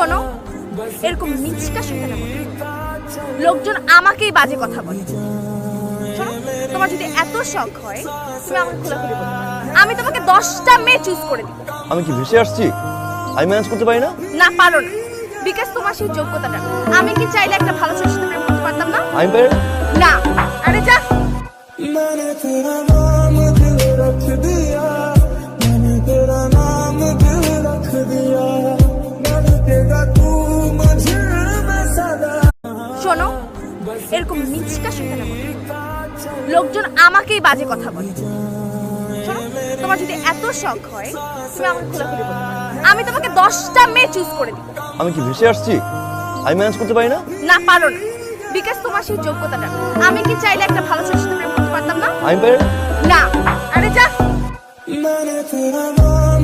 শোনো, এরকম মিচকা শয়তানের মতো লোকজন আমাকেই বাজে কথা বলে। শোনো, তোমার যদি এত শখ হয় তুমি আমাকে খোলাখুলি বলতে পারো, আমি তোমাকে 10টা মেয়ে চুজ করে দিব। আমি কি ভেসে আসছি? আমি ম্যানেজ করতে পারি না? না, পারো না, বিকজ তোমার সেই যোগ্যতাটা। আমি কি চাইলে একটা ভালো ছেলের সাথে প্রেম করতে পারতাম না? আমি পারি না। না, আরে যা। मैंने तेरा नाम दिल रख दिया, मैंने तेरा नाम दिल रख दिया, मैंने तेरा तू मुझे मैं सदा। শোনো, এরকম মিচকা শয়তানের মতো লোকজন আমাকেই বাজে কথা বলে। শোনো, তোমার যদি এত শখ হয় তুমি আমাকে খোলাখুলি বলতে পারো, আমি তোমাকে 10টা মেয়ে চুজ করে দিব। আমি কি ভেসে আসছি? আমি ম্যানেজ করতে পারি না? না, পারো না, বিকজ তোমার সেই যোগ্যতাটা। আমি কি চাইলে একটা ভালো ছেলের সাথে প্রেম করতে পারতাম না? আমি পারি না, আরে যা। मैंने तेरा नाम